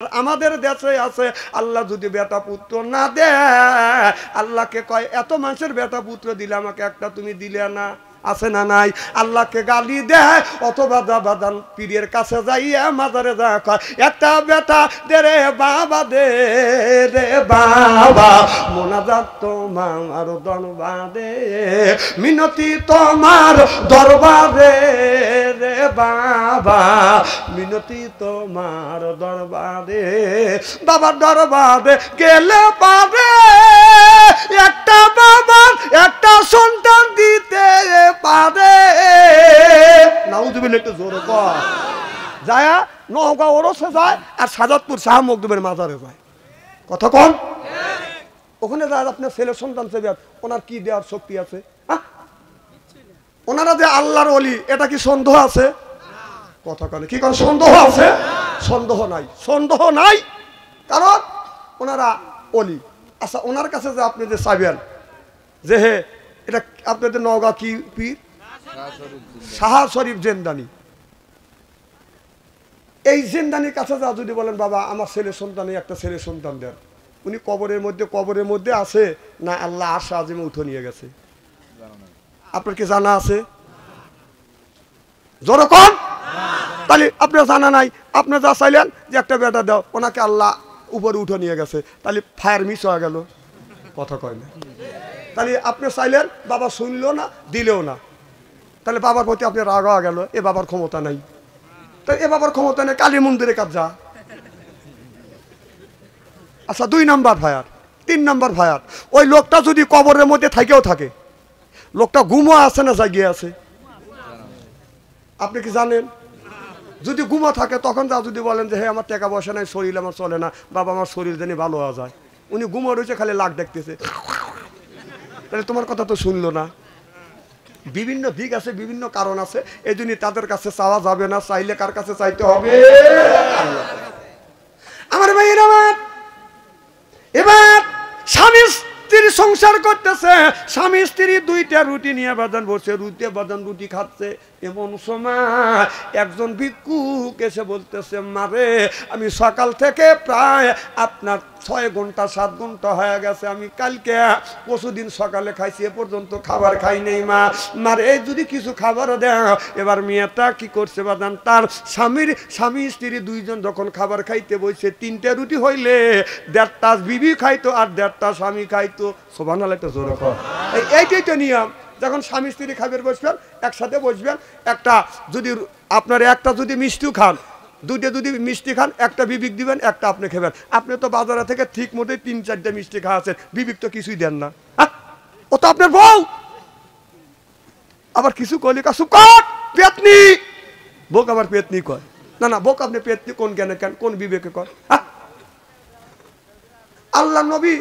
আমাদের দেশে আছে আল্লাহ যদি বেটা পুত্র না দে, আল্লাহকে কয় এত মানুষের বেটা পুত্র দিলে আমাকে একটা তুমি দিলে না, আছে না নাই? আল্লাহকে গালি দেয় অথবা বাদান পীরের কাছে যাইয়া মাজারে যা কয় একটা বেটা দে রে বাবা, দে রে বাবা, মোনাজাত তোমার দরবারে, মিনতি তোমার দরবারে রে বাবা, মিনতি তোমার দরবারে, বাবার দরবারে গেলে পাবে একটা বাবার একটা সন্তান দিতে পারে। নাউজুবিল্লাহ, একটু জোরে কর। যায় নওগাঁ ওরসে যায় আর সাজাদপুর শাহ মকদুমের মাজারে যায়। কথা কন, ওখানে যায় আপনার ছেলে সন্তান সেবে, ওনার কি দেওয়ার শক্তি আছে? ওনারা যে আল্লাহর ওলি, এটা কি সন্দেহ আছে? কথা কন, কি কোন সন্দেহ আছে? সন্দেহ নাই, সন্দেহ নাই, কারণ ওনারা ওলি। আচ্ছা, ওনার কাছে যে আপনি যে চাইবেন যে হে এটা আপনাদের নওগাঁ কি পীর? শাহ শরীফ জেন্দানি। এই জেন্দানির কাছে যা যদি বলেন বাবা আমার ছেলে সন্তানে একটা ছেলে সন্তান দেন, উনি কবরের মধ্যে আছে না আল্লাহ আরশ আজিমে উঠে নিয়ে গেছে? আপনার কি জানা আছে? জোরে কোন। তাহলে আপনার জানা নাই, আপনার যা চাইলেন যে একটা বেটা দাও, ওনাকে আল্লাহ উপরে উঠে নিয়ে গেছে, তাহলে ফায়ার মিস হয়ে গেল। কথা কয় না। তাহলে আপনি চাইলেন বাবা শুনলো না, দিলেও না, তাহলে বাবার প্রতি আপনি রাগ হয়ে গেল, এ বাবার ক্ষমতা নাই। তাই এ বাবার ক্ষমতা নেই, কালী মন্দিরে কাজ যা। আচ্ছা, 2 নাম্বার ফায়ার। 3 নাম্বার ফায়ার, ওই লোকটা যদি কবরের মধ্যে থাকেও থাকে, লোকটা গুমো আছে না জাগিয়ে আছে? আপনি কি জানেন? যদি গুমো থাকে তখন যা যদি বলেন যে হে আমার টাকা পয়সা নাই, শরীর আমার চলে না, বাবা আমার শরীর জানি ভালো হওয়া যায়, উনি গুমো রয়েছে খালি লাখ দেখতেছে, তাহলে তোমার কথা তো শুনলো না। বিভিন্ন দিক আছে, বিভিন্ন কারণ আছে, এই জন্য তাদের কাছে চাওয়া যাবে না, চাইলে কার কাছে চাইতে হবে? আমার ভাইয়ের আমার, এবার স্বামী স্ত্রী সংসার করতেছে, স্বামী স্ত্রী 2টা রুটি নিয়ে বাজান বসে, রুটি খাচ্ছে। এমন সময় একজন ভিক্ষুক এসে বলতেছে মারে আমি সকাল থেকে প্রায় আপনার 6 ঘন্টা 7 ঘন্টা হয়ে গেছে, আমি কালকে পরশুদিন সকালে খাইছি, এ পর্যন্ত খাবার খাই নেই মা, মারে এই যদি কিছু খাবার দেয়। এবার মেয়েটা কি করছে বাদান, তার স্বামী স্ত্রী 2জন যখন খাবার খাইতে বসে, 3টে রুটি হইলে 1.5টা বিবি খাইতো আর 1.5টা স্বামী খাইতো। সুবহানাল্লাহ, একটা জোরে কর। এইটাই তো নিয়ম, যখন স্বামী স্ত্রী খাবার বসবেন একসাথে বসবেন, একটা যদি আপনার একটা যদি মিষ্টিও খান, 2টে যদি মিষ্টি খান, একটা বিবিক দিবেন, একটা আপনি খাবেন। আপনি তো বাজারে থেকে ঠিক মতো 3-4টে মিষ্টি খাওয়াছেন, বিবিক তো কিছুই দেন না, ও তো আপনার বউ। আবার কিছু কইলে কাছু কট পেতনি, বউক আবার পেতনি কয় না, না বউক আপনি পেতনি কোন জ্ঞানে কেন, কোন বিবেকে কয়? আল্লাহ নবী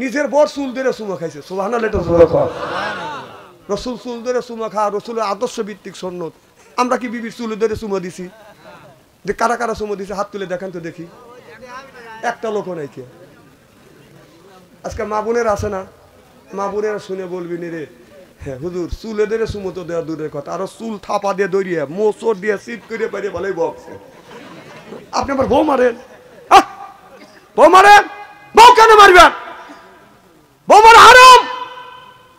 নিজের বর চুল ধরে চুমা খাইছে। সুবহানাল্লাহ, রসুল চুল ধরে চুমা খাওয়া রসুলের আদর্শ ভিত্তিক সুন্নত। আমরা কি বিবির চুল ধরে চুমা দিছি? যে কারা কারা চুমা দিছে হাত তুলে দেখান তো দেখি। একটা লোকও নাই কে। আজকে মা বোনের আছে না, মা বোনেরা শুনে বলবি নি রে, হ্যাঁ হুজুর চুলে ধরে চুমো তো দেওয়া দূরের কথা, আরো চুল থাপা দিয়ে দৌড়িয়ে মোচর দিয়ে সিট করে পারে ভালোই বকছে। আপনি আবার বউ মারেন, বউ মারেন, বউ কেন মারবেন? বউ মারা হারাম।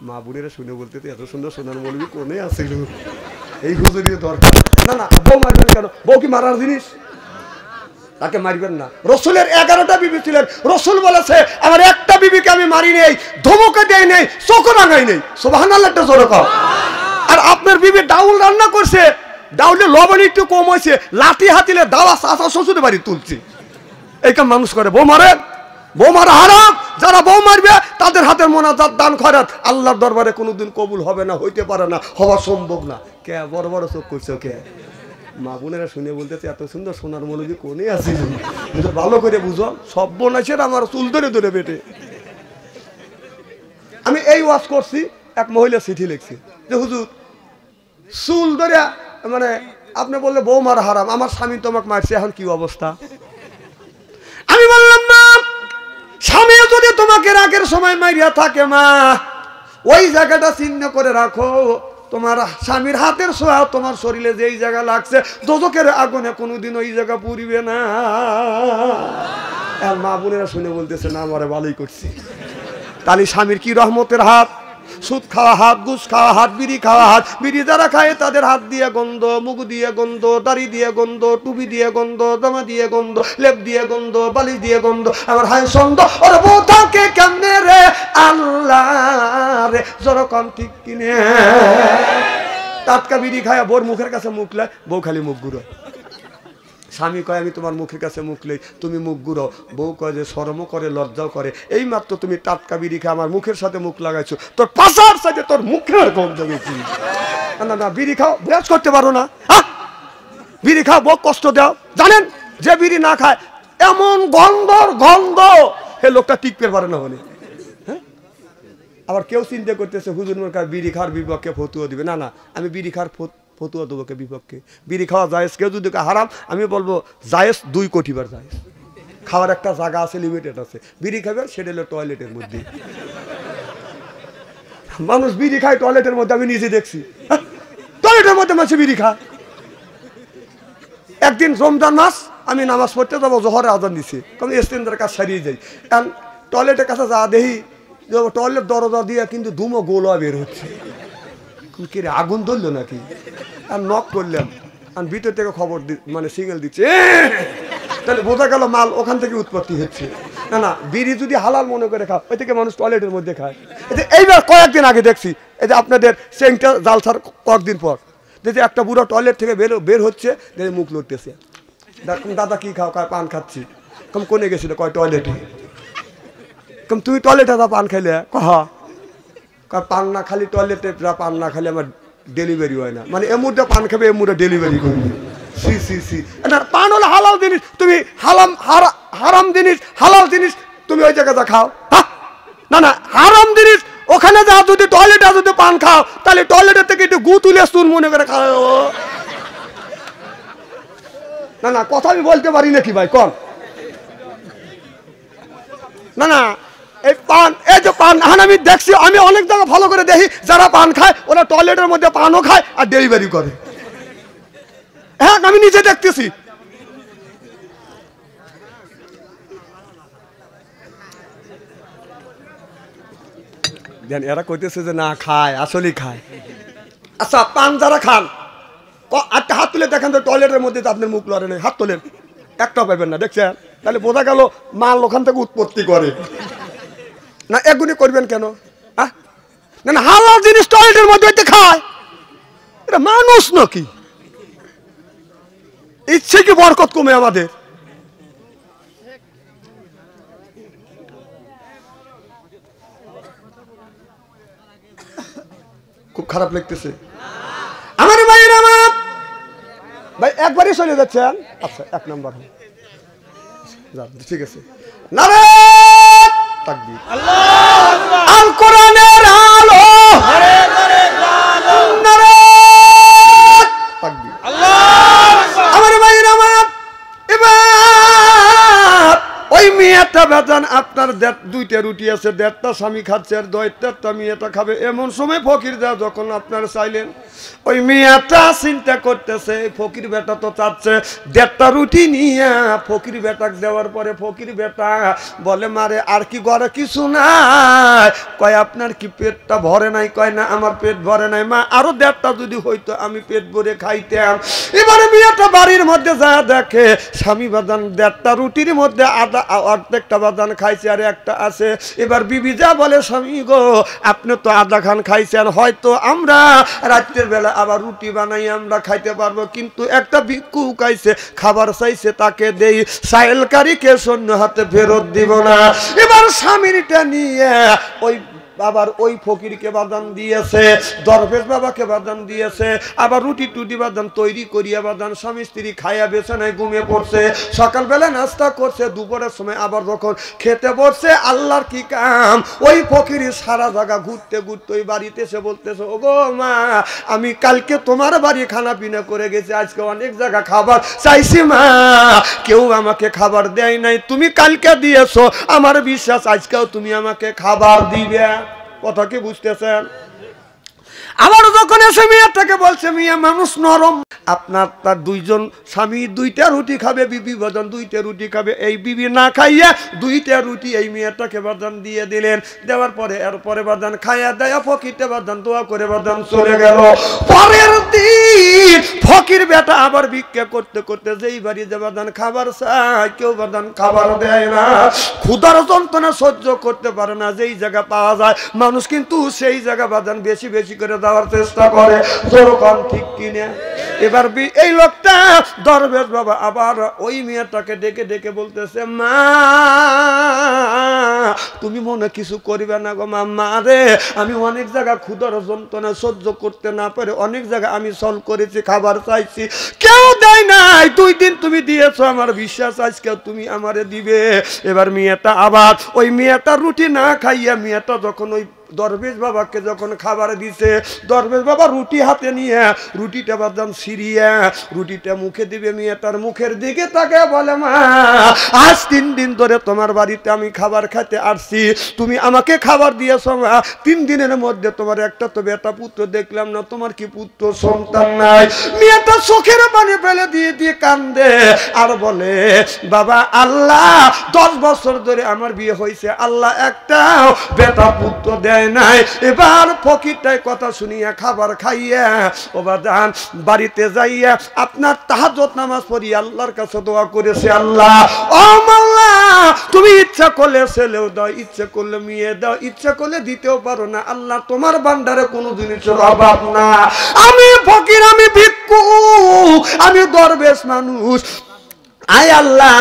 মা বোনেরা শুনে বলতে এত সুন্দর সোনার মৌলবি কোনে আসছিল, এই হুজুরের দরকার না। না বউ মারবেন কেন? বউ কি মারার জিনিস? তাকে মারবেন না। রসুলের 11টা বিবি ছিলেন, রসুল বলেছে আমার একটা বিবিকে আমি মারি নেই, ধমকে দেই নেই, চোখ রাঙাই নেই। সুবহানাল্লাহ, একটা জোরে কর। আর আপনার বিবি ডাউল রান্না করছে, ডাউলে লবণ একটু কম হয়েছে, লাঠি হাতিলে দাওয়া চাচা শ্বশুরের বাড়ি তুলছি, এই কাম মানুষ করে। বউ মারেন, বউ মারা হারাম। যারা বউ মারবে তাদের হাতের মোনাজাত দান খয়রাত আল্লাহর দরবারে কোনোদিন কবুল হবে না, হইতে পারে না, হওয়া সম্ভব না। কে বড় বড় চোখ করছো কে? মা বোনেরা শুনে বলতেছে এত সুন্দর সোনার মৌলবি কোনে আছে, ভালো করে বুঝো। সব বোনাইছে আমার চুল ধরে ধরে বেটে। আমি এই ওয়াজ করছি, এক মহিলা চিঠি লিখছি যে হুজুর চুল ধরে মানে আপনি বললে বউ মারা হারাম, আমার স্বামী তোমাকে মারছে, এখন কি অবস্থা? আমি বললাম মা, স্বামী যদি তোমাকে রাগের সময় মারিয়া থাকে মা, ওই জায়গাটা চিহ্ন করে রাখো, তোমার স্বামীর হাতের ছোঁয়া তোমার শরীরে যেই জায়গা লাগছে দোজখের আগুনে কোনোদিন ওই জায়গা পুড়িবে না। আর মা বোনেরা শুনে বলতেছে না আমারে ভালোই করছি। তাহলে স্বামীর কি রহমতের হাত, সুদ খাওয়া হাত, ঘুষ খাওয়া হাত, বিড়ি খাওয়া হাত। বিড়ি যারা খায় তাদের হাত দিয়ে গন্ধ, মুখ দিয়ে গন্ধ, দাড়ি দিয়ে গন্ধ, টুপি দিয়ে গন্ধ, জামা দিয়ে গন্ধ, লেপ দিয়ে গন্ধ, বালিশ দিয়ে গন্ধ। আমার হাই সন্দ ওর বউ থাকে কেমনে রে আল্লাহ রে, যেরকম ঠিক কিনে টাটকা বিড়ি খায় বোর মুখের কাছে মুখলে বউ খালি মুখ ঘুরো। স্বামী কয় আমি তোমার মুখের কাছে মুখলেই তুমি মুখ ঘুরো। বউ কয় যে শরমও করে লজ্জাও করে। এই মাত্র তুমি টাটকা বিড়ি খেয়ে আমার মুখের সাথে মুখ লাগাইছো, তোর পাশার সাথে তোর মুখের গন্ধ গেছি। না না বিড়ি খাও, ব্রাশ করতে পারো না? হ্যাঁ বিড়ি খাও, বউ কষ্ট দাও। জানেন যে বিড়ি না খায় এমন গন্ধ হে লোকটা টিকতে পারে না হলে। হ্যাঁ আবার কেউ চিন্তা করতেছে হুজুর মোর বিড়ি খাওয়ার বিপক্ষে ফতুয়া দিবে। না না আমি বিড়ি খাওয়ার ফতুয়া দেবো কে বিপক্ষে? বিড়ি খাওয়া জায়েজ, কেউ যদি হারাম আমি বলবো জায়েজ 2 কোটি বার জায়েজ। খাওয়ার একটা জায়গা আছে, লিমিটেড আছে। বিড়ি খাবে সেটা হলো টয়লেটের মধ্যে। মানুষ বিড়ি খায় টয়লেটের মধ্যে, আমি নিজে দেখছি টয়লেটের মধ্যে মানুষ বিড়ি খায়। একদিন রমজান মাস আমি নামাজ পড়তে যাবো, জোহরে আজান দিছে, আমি স্ট্যান্ডের কাজ সারিয়ে যাই। কারণ টয়লেটের কাছে যা দেখি টয়লেট দরজা দিয়ে কিন্তু ধুমো গোলা বের হচ্ছে। কি রে আগুন ধরলো নাকি? আর নক করলাম, আর ভিতর থেকে খবর মানে সিগন্যাল দিচ্ছে, তাহলে বোঝা গেল মাল ওখান থেকে উৎপত্তি হচ্ছে। না না বিড়ি যদি হালাল মনে করে খাও, ওই থেকে মানুষ টয়লেটের মধ্যে খায়। এইবার কয়েকদিন আগে দেখছি, এই যে আপনাদের সেন্টার জালসার কয়েকদিন পর দেখছি একটা বুড়ো টয়লেট থেকে বের হচ্ছে, দেখে মুখ লড়তেছে। দাদা কি খাও? কয় পান খাচ্ছি। কম কোনে গেছিল? কয় টয়লেটে। কম তুমি টয়লেটে যা পান খাইলে? কহা পান না খালি টয়লেটে পান না খালি আমার ডেলিভারি হয় না। মানে এ মুহূর্তে পান খাবে, এ মুহূর্তে ডেলিভারি করবে। সি সি সি পান হলো হালাল জিনিস, তুমি হারাম জিনিস হালাল জিনিস তুমি ওই জায়গাটা খাও। হ্যাঁ না না হারাম জিনিস ওখানে যা, যদি টয়লেটে যদি পান খাও তাহলে টয়লেটের থেকে একটু গু তুলে চুন মনে করে খাও। না না কথা আমি বলতে পারি নাকি ভাই কন? না না এই পান, এই যে পান এখন আমি দেখছি, আমি অনেক জায়গা ফলো করে দেখি যারা পান খায় ওরা টয়লেটের মধ্যে পানও খায় আর ডেলিভারি করে। হ্যাঁ আমি নিজে দেখতেছি। এরা কইতেছে যে না খায়, আসলেই খায়। আচ্ছা পান যারা খান একটা হাত তুলে দেখেন তো টয়লেটের মধ্যে তো আপনার মুখ লড়ে নেই, হাত তোলেন, একটাও পাবেন না। দেখছেন? তাহলে বোঝা গেল মাল ওখান থেকে উৎপত্তি করে না। এগুলি করবেন কেন? না না হালাল জিনিস টয়লেটের মধ্যে খায়, এটা মানুষ নাকি? ইচ্ছে কি বরকত কমে আমাদের? খুব খারাপ লাগতেছে আমার ভাইয়ের। আমার ভাই একবারই চলে যাচ্ছেন। আচ্ছা 1 নম্বর ঠিক আছে। নারে তাকবীর, আল কোরআনের আলো, নারে তাকবীর। আমার ভাইয়ের আমার এবার ওই মেয়েটা বেতন আপনার 2টা রুটি আছে, 1.5টা স্বামী খাচ্ছে আর 2.5টা মেয়েটা খাবে। এমন সময় ফকির দা যখন আপনার চাইলেন, ওই মেয়েটা চিন্তা করতেছে ফকির বেটা তো চাচ্ছে 1.5টা রুটি নিয়ে ফকির বেটাকে দেওয়ার পরে ফকির বেটা বলে মারে আর কি ঘরে কিছু নাই? কয় আপনার কি পেটটা ভরে নাই? কয় না আমার পেট ভরে নাই মা, আরো 1.5টা যদি হইতো আমি পেট ভরে খাইতাম। এবারে মেয়েটা বাড়ির মধ্যে যা দেখে স্বামী বাদান 1.5টা রুটির মধ্যে অর্ধেকটা বাদান খাইছে আর একটা আছে। এবার বিবি যা বলে স্বামী গো আপনি তো আধা খান খাইছেন, হয়তো আমরা রাত্রের বেলা আবার রুটি বানাই আমরা খাইতে পারবো, কিন্তু একটা ভিক্ষু খাইছে খাবার চাইছে তাকে দেই, সাইলকারীকে শূন্য হাতে ফেরত দিব না। এবার স্বামীরটা নিয়ে ওই আবার ওই ফকিরকে বাদান দিয়েছে, দরবেশ বাবাকে বাদান দিয়েছে, আবার রুটি টুটি বাদান তৈরি করিয়া বাদান স্বামী স্ত্রী খাইয়া বিছানায় ঘুমিয়ে পড়ছে। সকালবেলা নাস্তা করছে, দুপুরের সময় আবার যখন খেতে বসছে আল্লাহর কি কাম, ওই ফকির সারা জায়গা ঘুরতে ঘুরতে ওই বাড়িতে এসে বলতেছে ও গো মা আমি কালকে তোমার বাড়ি খানা পিনা করে গেছি, আজকে অনেক জায়গা খাবার চাইছি মা, কেউ আমাকে খাবার দেয় নাই, তুমি কালকে দিয়েছো আমার বিশ্বাস আজকেও তুমি আমাকে খাবার দিবে। কথা কি বুঝতেছেন? আবার যখন এসে মেয়েটাকে বলছে মিয়া মানুষ নরম, আপনার তার দুইজন স্বামী দুইটা রুটি খাবে, বিবি বাজান দুইটা রুটি খাবে, এই বিবি না খাইয়া দুইটা রুটি এই মেয়েটাকে বাজান দিয়ে দিলেন। দেওয়ার পরে এরপরে বাজান খাইয়া দেয়া ফকিরটা বাজান দোয়া করে বাজান চলে গেল। পরের দিন ফকির বেটা আবার ভিক্ষা করতে করতে যেই বাড়ি যে বাজান খাবার চায় কেউ বাজান খাবার দেয় না, ক্ষুধার যন্ত্রণা সহ্য করতে পারে না, যেই জায়গা পাওয়া যায় মানুষ কিন্তু সেই জায়গা বাজান বেশি বেশি করে দেওয়ার চেষ্টা করে। যেরকম ঠিক কিনা? এবার এই লোকটা দরবেশ বাবা আবার ওই মেয়েটাকে ডেকে ডেকে বলতেছে মা তুমি মনে কিছু করিবে না গো মা রে, আমি অনেক জায়গা ক্ষুধার যন্ত্রণা সহ্য করতে না পারে অনেক জায়গা আমি সল করেছি, খাবার চাইছি কেউ দেয় নাই, 2 দিন তুমি দিয়েছো আমার বিশ্বাস আজকে তুমি আমারে দিবে। এবার মেয়েটা আবার ওই মেয়েটা রুটি না খাইয়া মেয়েটা যখন ওই দরবেশ বাবাকে যখন খাবার দিছে, দরবেশ বাবা রুটি হাতে নিয়ে রুটিটা বাদাম ছিঁড়িয়ে রুটিটা মুখে দিবে, মেয়েটার মুখের দিকে তাকে বলে মা আজ 3 দিন ধরে তোমার বাড়িতে আমি খাবার খেতে আসছি, তুমি আমাকে খাবার দিয়েছ মা, 3 দিনের মধ্যে তোমার একটা তো বেটা পুত্র দেখলাম না, তোমার কি পুত্র সন্তান নাই? মেয়েটা চোখের পানি ফেলে দিয়ে দিয়ে কান্দে আর বলে বাবা আল্লাহ 10 বছর ধরে আমার বিয়ে হয়েছে, আল্লাহ একটাও বেটা পুত্র দেয় নাই। এবার ফকিরটাই কথা শুনিয়া খাবার খাইয়া ও বাজান বাড়িতে যাইয়া আপনার তাহাজ্জুদ নামাজ পড়ি আল্লাহর কাছে দোয়া করেছে, আল্লাহ ও মাওলা তুমি ইচ্ছা করলে ছেলেও দাও, ইচ্ছা করলে মেয়ে দাও, ইচ্ছা করলে দিতেও পারো না, আল্লাহ তোমার ভান্ডারে কোনো জিনিসের অভাব না, আমি ফকির, আমি ভিক্ষুক, আমি দরবেশ মানুষ, আয় আল্লাহ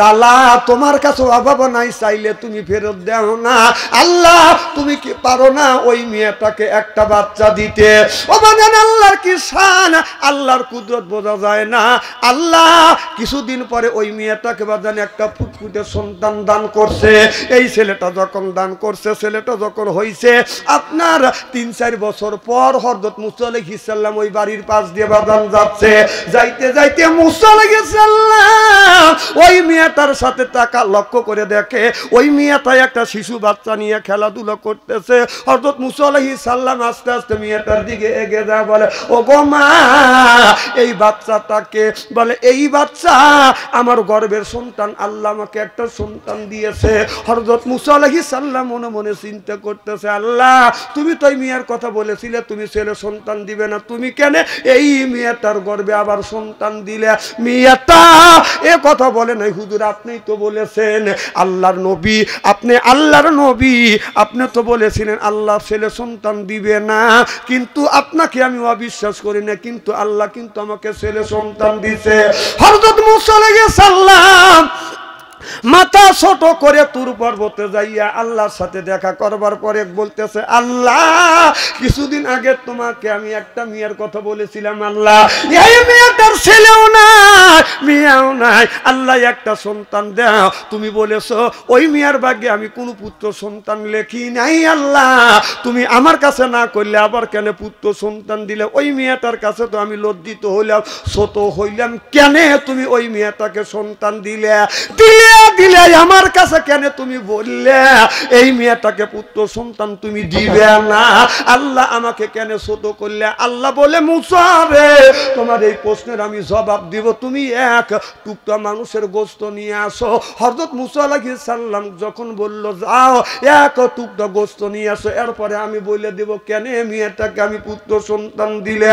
তাআলা তোমার কাছে অভাব নাই, চাইলে তুমি ফেরত দাও না, আল্লাহ তুমি কি পারো না ওই মেয়েটাকে একটা বাচ্চা দিতে? ও বাজান আল্লাহর কি শান, আল্লাহর কুদরত বোঝা যায় না। আল্লাহ কিছুদিন পরে ওই মেয়েটাকে বাজান একটা ফুটফুটে সন্তান দান করছে। এই ছেলেটা যখন দান করছে, ছেলেটা যখন হইছে আপনার 3-4 বছর পর হযরত মুসা আলাইহিস সালাম ওই বাড়ির পাশ দিয়ে বাজান যাচ্ছে, যাইতে যাইতে মুসা আলাইহিস সালাম ওই মেয়েটার সাথে তাকা লক্ষ্য করে দেখে ওই মেয়েটা একটা শিশু বাচ্চা নিয়ে খেলাধুলা করতেছে। হযরত মুসা আলাইহিস সালাম আস্তে আস্তে মেয়েটার দিকে এগিয়ে যায়, বলে ও গো মা এই বাচ্চাটাকে, বলে এই বাচ্চা আমার গর্ভের সন্তান, আল্লাহ আমাকে একটা সন্তান দিয়েছে। হযরত মুসা আলাইহিস সালাম মনে মনে চিন্তা করতেছে আল্লাহ তুমি তো এই মেয়ের কথা বলেছিলে তুমি ছেলে সন্তান দিবে না, তুমি কেন এই মেয়েটার গর্ভে আবার সন্তান দিলে? মেয়েটা এ কথা বলে নাই হুজুর, আপনি তো বলেছেন আল্লাহর নবী, আপনি আল্লাহর নবী, আপনি তো বলেছিলেন আল্লাহ ছেলে সন্তান দিবে না, কিন্তু আপনাকে আমি অবিশ্বাস করি না, কিন্তু আল্লাহ কিন্তু আমাকে ছেলে সন্তান দিয়েছে। হযরত মুসা আলাইহিস সালাম মাথা ছোট করে তুর পর্বতে যাইয়া আল্লাহর সাথে দেখা করবার পরে বলতেছে আল্লাহ কিছুদিন আগে তোমাকে আমি একটা মেয়ের কথা বলেছিলাম, আল্লাহ এই মেয়েটার ছেলেও নাই মেয়েও নাই, আল্লাহ একটা সন্তান দাও, তুমি বলেছো ওই মেয়ের ভাগ্যে আমি কোনো পুত্র সন্তান লেখি নাই, আল্লাহ তুমি আমার কাছে না করলে আবার কেন পুত্র সন্তান দিলে? ওই মেয়েটার কাছে তো আমি লজ্জিত হইলাম, ছোট হইলাম, কেন তুমি ওই মেয়েটাকে সন্তান দিলে? দিলে আমার কাছে কেন তুমি বললে এই মেয়েটাকে পুত্র সন্তান তুমি দিবে না? আল্লাহ আমাকে কেন ছোট করলে? আল্লাহ বলে মুসা রে তোমার এই প্রশ্নের আমি জবাব দিব, তুমি এক টুকরা মানুষের গোশত নিয়ে আসো। হযরত মুসা আলাইহিস সালাম যখন বলল যাও এক টুকরা গোশত নিয়ে আসো, এরপরে আমি বলে দেব কেন মেয়েটাকে আমি পুত্র সন্তান দিলে।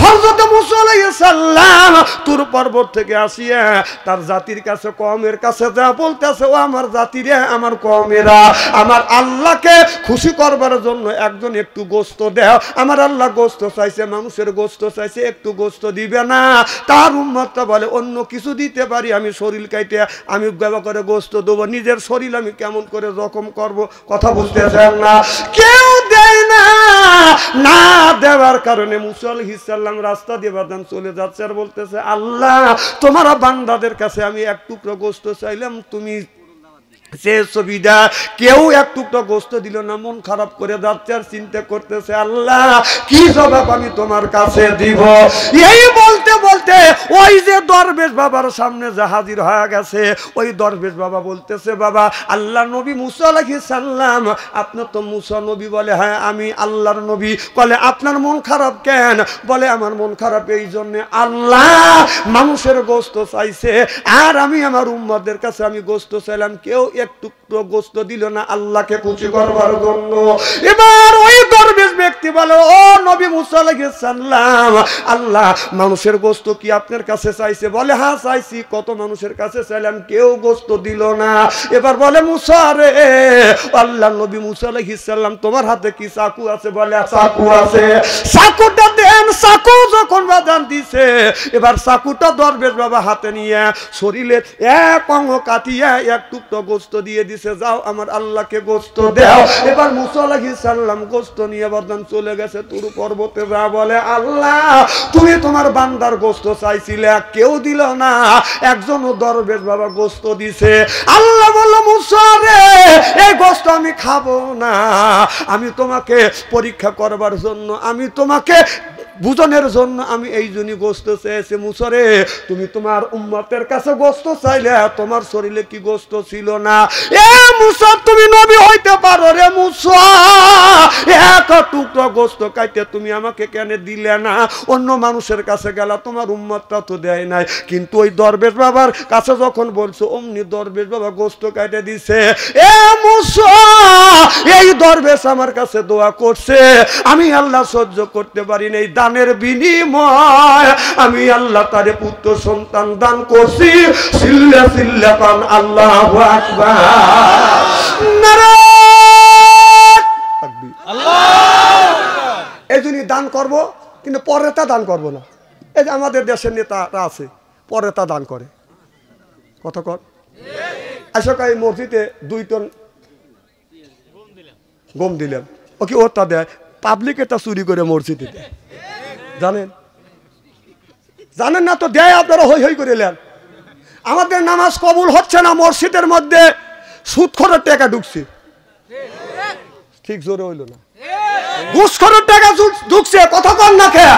হযরত মুসা আলাইহিস সালাম তুর পর্বত থেকে আসিয়া তার জাতির কাছে কওমের কাছে যা বলতেছে, ও আমার জাতিরে আমার কওমেরা আমার আল্লাহকে খুশি করবার জন্য একজন একটু গোশত দাও, আমার আল্লাহ গোশত চাইছে, মানুষের গোশত চাইছে, একটু গোশত দিবে না? তার উম্মতটা বলে অন্য কিছু দিতে পারি, আমি শরীর কাইটে আমি ব্যবহার করে গোশত দেবো, নিজের শরীর আমি কেমন করে জখম করব? কথা বুঝতেছেন না? কেউ দেয় না, না দেওয়ার কারণে মুসা আলাইহিস সালাম রাস্তা দিয়ে বাদান চলে যাচ্ছে আর বলতেছে আল্লাহ তোমার বান্দাদের কাছে আমি এক টুকরো গোশত চাইলাম, তুমি সে সুবিধা কেউ এক টুকরো গোশত দিল না, মন খারাপ করে যাচ্ছে আর চিন্তা করতেছে আল্লাহ কি জবাব আমি তোমার কাছে দিব? এই বলতে বলতে যেতে ওই যে দরবেশ বাবার সামনে যে হাজির হয়ে গেছে, ওই দরবেশ বাবা বলতেছে, বাবা আল্লাহ নবী মুসা আলাইহিস সালাম, আপনার তো মুসা নবী? বলে হ্যাঁ আমি আল্লাহর নবী। বলে আপনার মন খারাপ কেন? বলে আমার মন খারাপ এই জন্যে, আল্লাহ মানুষের গোশত চাইছে আর আমি আমার উম্মতদের কাছে আমি গোশত চাইলাম, কেউ একটু গোশত দিল না আল্লাহকে খুশি করবার জন্য। এবার ওই দরবেশ ব্যক্তি বলে, ও নবী মুসা আলাইহিস সালাম, আল্লাহ মানুষের গোশত কি আপনার কাছে চাইছে? বলে হ্যাঁ চাইছি। কত মানুষের কাছে চাইলাম, কেউ গোশত দিল না। এবার বলে মুসা রে, আল্লাহ নবী মুসা আলাইহিস সালাম তোমার হাতে কি চাকু আছে? বলে চাকু আছে। চাকুটা দেন। চাকু যখন বাজান দিছে, এবার চাকুটা দরবেশ বাবা হাতে নিয়ে শরীরে এক অঙ্গ কাটিয়ে এক টুকরো গোশত দিয়ে দিছে, যাও আমার আল্লাহকে গোশত দাও। এবার মুসা আলাইহিস সালাম গোশত নিয়ে বাজান চলে গেছে তুর পর্বতে। যা বলে, আল্লাহ তুমি তোমার বান্দার গোশত চাইছিলে, কেউ দিল না, একজনও দরবেশ বাবা গোশত দিছে। আল্লাহ বলল, মুসা রে এই গোশত আমি খাবো না, আমি তোমাকে পরীক্ষা করবার জন্য, আমি তোমাকে বুঝনের জন্য আমি এই জন্যই গোশত চেয়েছি। মুসা রে তুমি তোমার উম্মতের কাছে গোশত চাইলে, তোমার শরীরে কি গোশত ছিল না? এ মুসা তুমি নবী হইতে পারো রে মুসা, এক টুকরো গোশত কাইতে তুমি আমাকে কেন দিলে না? অন্য মানুষের কাছে গেলা, তোমার উম্মতটা তো দেয় নাই। কিন্তু ওই দরবেশ বাবার কাছে যখন বলছো, অমনি দরবেশ বাবা গোশত কাইতে দিছে। এ মুসা এই দরবেশ আমার কাছে দোয়া করছে, আমি আল্লাহ সহ্য করতে পারি না, দানের বিনিময় আমি আল্লাহ তারে পুত্র সন্তান দান করছি। সিল্লা সিল্লা কান আল্লাহু আকবার, নারায়ে তাকবীর, আল্লাহু আকবার। এই জন্য দান করব, কিন্তু পরে তা দান করব না। এই যে আমাদের দেশের নেতারা আছে, পরে তা দান করে, কথা কর। আশোক এই মসজিদে 2 টন গম দিলাম, ও কি ওটা দেয়? পাবলিক এটা চুরি করে মসজিদে দেয়, জানেন? জানেন না তো, দেয় আপনারা হই হই করে নেন। আমাদের নামাজ কবুল হচ্ছে না, মসজিদের মধ্যে সুদখোরের টাকা ঢুকছে, ঠিক জোরে হইল না, ঘুষখোরের টাকা ঢুকছে, কথা কর না খেয়া।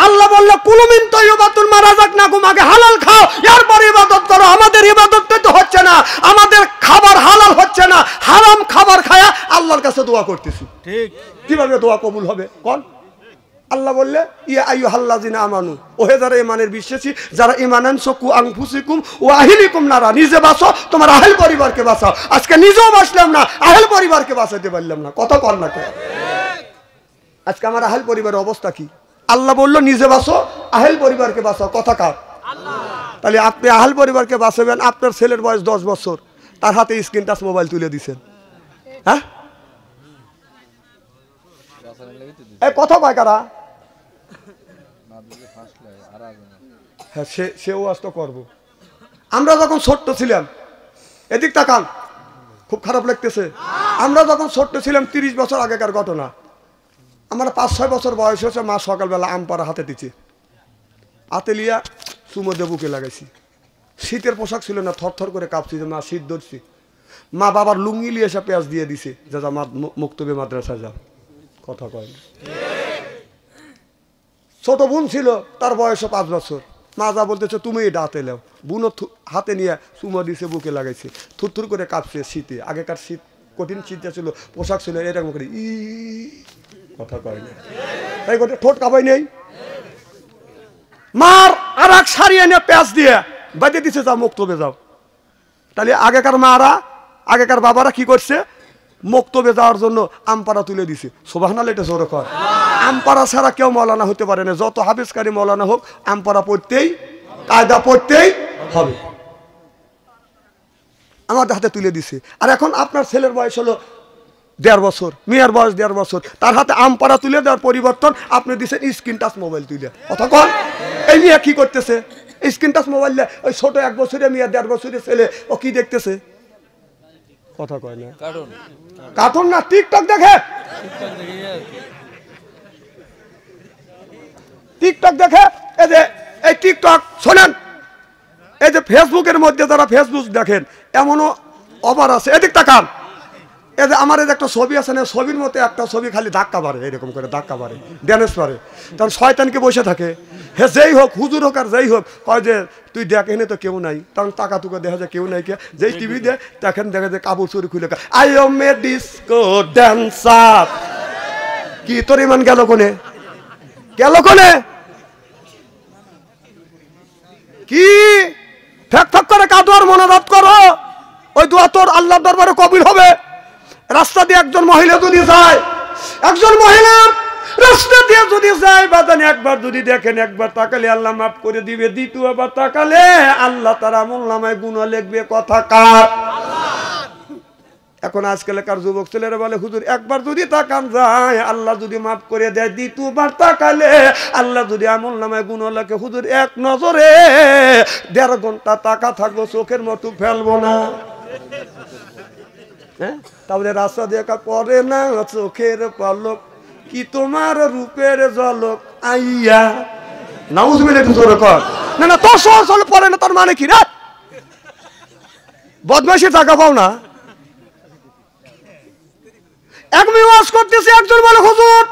আল্লাহ বললো কুলুমিন তয়্যিবাতুন মা রাযাকনাকুম, আগে হালাল খাও এরপর ইবাদত করো। আমাদের ইবাদতটা তো হচ্ছে না, আমাদের খাবার হালাল হচ্ছে না, হারাম খাবার খায়া আল্লাহর কাছে দোয়া করতেছি। ঠিক কিভাবে দোয়া কবুল হবে কোন? আল্লাহ বললে ইয়া আইয়ুহাল্লাযিনা আমানু, ওহে যারা ঈমানের বিশ্বাসী, যারা ঈমান আনছুকু আনফুসিকুম ওয়া আহলিকুম নারা, নিজে বাঁচো, তোমার আহল পরিবারকে বাঁচাও। আজকে নিজেও বাঁচলাম না, আহল পরিবারকে বাঁচাতে পারলাম না, কথা কর না কে? আজকে আমার আহল পরিবারের অবস্থা কি? আল্লাহ বললো নিজে বাঁচো, আহল পরিবারকে বাঁচাও, কথা কার? আল্লাহ। তাহলে আপনি আহল পরিবারকে বাঁচাবেন, আপনার ছেলের বয়স 10 বছর, তার হাতে স্ক্রিন টাচ মোবাইল তুলে দিছেন, হ্যাঁ? এই কথা কয় কারা? হ্যাঁ, সেও আজ তো করবো। আমরা যখন ছোট্ট ছিলাম, এদিক তাকান, খুব খারাপ লাগতেছে। আমরা যখন ছোট্ট ছিলাম, 30 বছর আগেকার ঘটনা, আমার 5-6 বছর বয়স হয়েছে, মা সকালবেলা আম পাড়া হাতে দিচ্ছে, হাতে লিয়া চুমো দিয়ে বুকে লাগাইছি। শীতের পোশাক ছিল না, থরথর করে কাঁপছি, যে মা শীত ধরছি। মা বাবার লুঙ্গি লিয়ে এসে পেঁয়াজ দিয়ে দিছে, যে যা মুক্তবে মাদ্রাসায় যাও, কথা কয় না। ছোট বোন ছিল, তার বয়স 5 বছর, মা যা বলতেছে তুমি এটা হাতে নাও, বোনও হাতে নিয়ে চুমো দিছে, বুকে লাগাইছে, থুরথুর করে কাঁপছে শীতে। আগেকার শীত কঠিন শীতটা ছিল, পোশাক ছিল এরকম করে, কথা কয় না, তাই করে ঠোঁট কাঁপাই নেই। মার আর এক শাড়ি এনে পেঁয়াজ দিয়ে বাজে দিছে, যাও মুক্তবে যাও। তাহলে আগেকার মারা, আগেকার বাবারা কি করছে? মুক্তবে যাওয়ার জন্য আমপাড়া তুলে দিছে। সুবহানাল্লাহ, এটা জোরে কর। আমপাড়া ছাড়া কেউ মৌলানা হতে পারে না, যত হাফেজকারী মৌলানা হোক, আমপাড়া পড়তেই, কায়দা পড়তেই হবে। আমাদের হাতে তুলে দিছে। আর এখন আপনার ছেলের বয়স হলো 1.5 বছর, মেয়ের বয়স 1.5 বছর, তার হাতে আমপাড়া তুলে দেওয়ার পরিবর্তন আপনি দিচ্ছেন স্ক্রিন টাচ মোবাইল তুলে। অতক্ষণ এই মেয়ে কি করতেছে? স্ক্রিন টাচ মোবাইল, ওই ছোট 1 বছরের মেয়ে, 1.5 বছরের ছেলে, ও কি দেখতেছে? কথা কয় না, কার্টুন না, টিকটক দেখে, টিকটক দেখে। এই যে এই টিকটক শোনেন, এই যে ফেসবুকের মধ্যে যারা ফেসবুক দেখেন, এমনও অফার আছে, এদিক তাকান, এই যে আমার এই যে একটা ছবি আছে না, ছবির মতো একটা ছবি খালি ধাক্কা পারে, এরকম করে ধাক্কা পারে, ড্যামেজ পারে। তখন শয়তানকে বসে থাকে, হে যেই হোক, হুজুর হোক আর যেই হোক, কয় যে তুই দেখ এনে তো কেউ নাই। তখন টাকা টুকা দেখা যায় কেউ নাই, কে যেই টিভি দেয় তখন দেখা যায় কাপড় চুরি খুলে I M A disco dancer. কি তোর ইমান গেল কোনে, গেল কোনে? কি ফেক ফেক করে কাঁদো আর মনোরথ করো, ওই দোয়া তোর আল্লাহর দরবারে কবুল হবে। রাস্তা দিয়ে একজন মহিলা যদি যায়, একজন মহিলা রাস্তা দিয়ে যদি যায়, বাদানে একবার যদি দেখেন, একবার তাকালে আল্লাহ মাফ করে দিবে, দ্বিতীয়বার তাকালে আল্লাহ তার আমলনামায় গুনাহ লিখবে। কথা কার? এখন আজকালকার যুবক ছেলেরা বলে হুজুর একবার যদি তাকান যায় আল্লাহ যদি মাফ করে দেয়, দ্বিতীয়বার তাকালে আল্লাহ যদি আমলনামায় গুনাহ লেখে। হুজুর এক নজরে 1.5 ঘন্টা তাকা থাকবো, চোখের মতো ফেলবো না। হ্যাঁ, তাহলে রাস্তা দেখা পড়ে না চোখের পলক, কি তোমার রূপের ঝলক আইয়া। নাউজুবিল্লাহ, একটু জোরে কর। না না, তোর সহজ হলে পড়ে না, তোর মানে কি রে? বদমাইশি টাকা পাও না। এক মেয়ে ওয়াজ করতেছে, একজন বলে হুজুর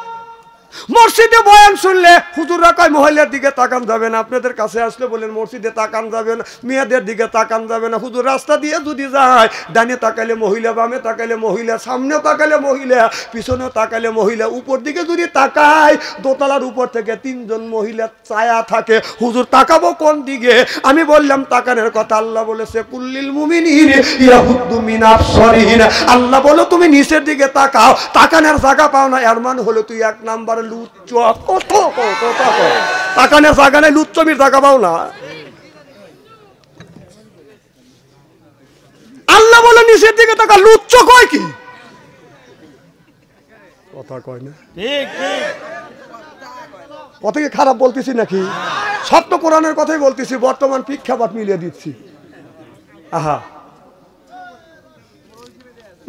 মসজিদে বয়ান শুনলে হুজুররা কয় মহিলার দিকে তাকান যাবে না, আপনাদের কাছে আসলে বলেন মসজিদে তাকান যাবে না, মেয়েদের দিকে তাকান যাবে না। হুজুর রাস্তা দিয়ে যদি যায়, ডানে তাকালে মহিলা, বামে তাকালে মহিলা, সামনে তাকালে মহিলা, পিছনে তাকালে মহিলা, উপর দিকে যদি তাকায় দোতলার উপর থেকে 3 জন মহিলা ছায়া থাকে। হুজুর তাকাবো কোন দিকে? আমি বললাম তাকানের কথা। আল্লাহ বলেছে কুল্লিল মুমিনিনা ইয়াহুদ্দু মিন আবসারিহিম। আল্লাহ বলো তুমি নিচের দিকে তাকাও, তাকানোর জায়গা পাও না, এর মানে হলো তুই 1 নাম্বার লুচ্চ। কত তাকানোর জায়গা নেই, লুচ্চমির জায়গা পাও না। আল্লাহ বলো নিচের দিকে তাকা, লুচ্চ কয় কি? কথা কয় না, ঠিক ঠিক। কথা কি খারাপ বলতেছি নাকি? সব তো কোরআনের কথাই বলতেছি, বর্তমান প্রেক্ষাপট মিলিয়ে দিচ্ছি। আহা,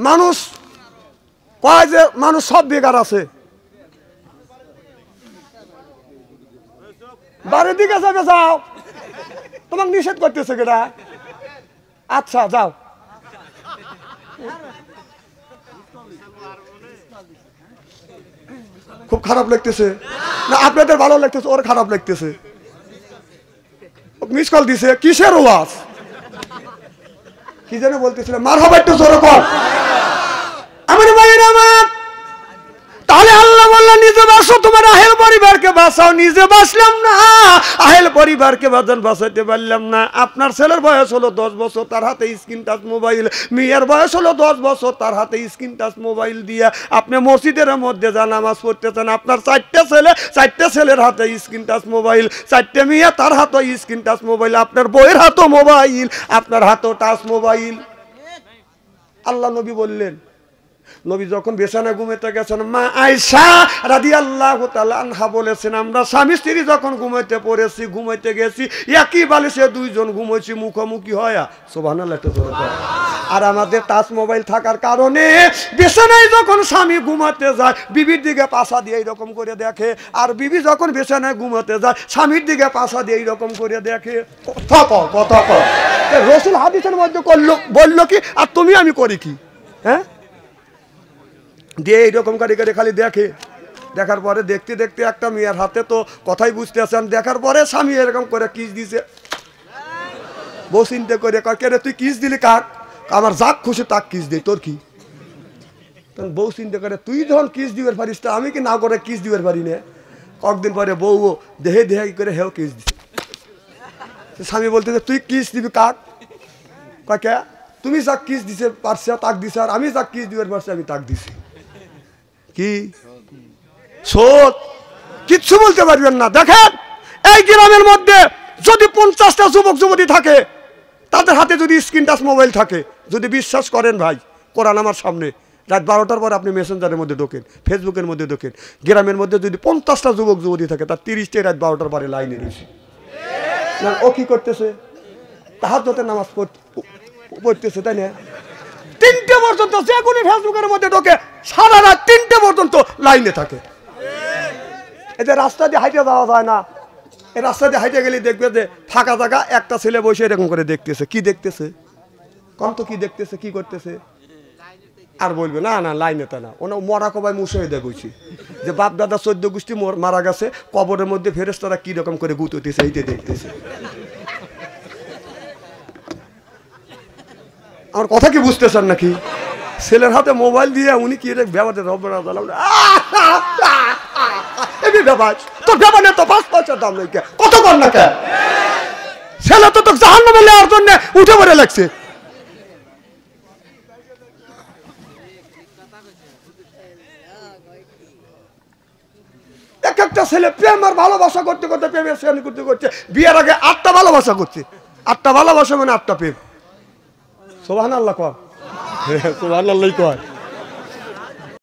মানুষ কয় যে মানুষ সব বেকার আছে, বাড়ির দিকে যাবে, যাও, তোমাকে নিষেধ করতেছে কেটা? আচ্ছা যাও। খুব খারাপ লাগতেছে না? আপনাদের ভালো লাগতেছে, ওর খারাপ লাগতেছে। মিস কল দিছে, কিসের ওয়াজ? কি যেন বলতেছিল, মারহাবা, একটু জোরে কর। আমার ভাইয়েরা আমার, তাহলে আল্লাহ বললেন নিজে বাঁচো, তোমার আহেল পরিবারকে বাঁচাও। নিজে বাঁচলাম না, আহেল পরিবারকে বাঁচাইতে পারলাম না। আপনার ছেলের বয়স হলো 10 বছর, তার হাতে স্ক্রিন টাচ মোবাইল। মেয়ের বয়স হলো 10 বছর, তার হাতে স্ক্রিন টাচ মোবাইল দিয়ে আপনি মসজিদের মধ্যে যা নামাজ পড়তেছেন, আপনার 4টে ছেলের হাতে স্ক্রিন টাচ মোবাইল, 4টে মেয়ে, তার হাতে স্ক্রিন টাচ মোবাইল, আপনার বইয়ের হাতও মোবাইল, আপনার হাতও টাচ মোবাইল। আল্লাহ নবী বললেন, নবী যখন বিছানায় ঘুমাইতে গেছেন, মা আয়েশা রাদিয়াল্লাহু তাআলা আনহা বলেছেন, আমরা স্বামী স্ত্রী যখন ঘুমাইতে গেছি, একই বালিশে 2 জন ঘুমাইছি মুখোমুখি হয়া। সুবহানাল্লাহ, একটু জোরে বল। আর আমাদের টাচ মোবাইল থাকার কারণে বিছানায় যখন স্বামী ঘুমাতে যায়, বিবির দিকে পাছা দিয়ে এইরকম করে দেখে, আর বিবি যখন বিছানায় ঘুমাতে যায় স্বামীর দিকে পাছা দিয়ে এইরকম করে দেখে। কথা কও। রাসূল হাদিসের মধ্যে বললো কি, আর তুমি আমি করি কি? হ্যাঁ, দিয়ে এইরকম করে খালি দেখে। দেখার পরে দেখতে দেখতে একটা মেয়ের হাতে তো কথাই বুঝতে আছেন, দেখার পরে স্বামী এরকম করে কিস দিছে। বউ চিন্তা করে কে তুই কিস দিলি কাক? আমার যাক খুশি তাক কিস দিই, তোর কি? তখন বউ চিন্তা করে তুই যখন কিস দিবার পারিস তা আমি কি না করে কিস দিবার পারি না? কয়েকদিন পরে বউ দেহে দেহে করে হেও কিস দিছে। স্বামী বলতেছে তুই কিস দিবি কাক? কাকে তুমি যাক কিস দিছে পারছে তাক দিছে, আর আমি যাক কিস দিবার পারছি আমি তাক দিছি। কি সত? কিচ্ছু বলতে পারবেন না। দেখেন এই গ্রামের মধ্যে যদি 50টা যুবক যুবতী থাকে, তাদের হাতে যদি স্ক্রিন টাচ মোবাইল থাকে, যদি বিশ্বাস করেন ভাই, কোরআন আমার সামনে, রাত 12টার পর আপনি মেসেঞ্জারের মধ্যে ঢোকেন, ফেসবুকের মধ্যে ঢোকেন, গ্রামের মধ্যে যদি 50টা যুবক যুবতী থাকে, তার 30টাই রাত 12টার পরে লাইনে রয়েছে। ও কি করতেছে? তাহাজ্জুদের নামাজ পড়তেছে, তাই না? 3টে পর্যন্ত যে কোনো ফেসবুকের মধ্যে ঢোকে, সারা রাত 3টে পর্যন্ত লাইনে থাকে। এই যে রাস্তা দিয়ে হাইটে যাওয়া যায় না, এই রাস্তা দিয়ে হাইটে গেলে দেখবে যে ফাঁকা জায়গা একটা ছেলে বসে এরকম করে দেখতেছে। কি দেখতেছে? কম তো কি দেখতেছে, কি করতেছে? আর বলবে না না লাইনে তা না ওনা মরা কবাই মুশাহিদা কইছি যে বাপ দাদা 14 গোষ্ঠী মারা গেছে কবরের মধ্যে ফেরেশতারা কি রকম করে গুততেছে এইটা দেখতেছে আমার কথা কি বুঝতেছেন নাকি ছেলের হাতে মোবাইল দিয়ে উনি কি রে ব্যাপারে রব্বানা জালাম এবি ব্যাপার তো ব্যাপারে তো 5 পয়সা দাম নাই কত কর না কে ছেলে তো জাহান্নামে নেওয়ার জন্য উঠে পড়ে লাগছে এক একটা ছেলে প্রেম আর ভালোবাসা করতে করতে প্রেমের শ্রেণী করতে করতে বিয়ের আগে 8টা ভালোবাসা করছে 8টা ভালোবাসা মানে 8টা প্রেম সুবহানাল্লাহ কর সুবহানাল্লাহ কর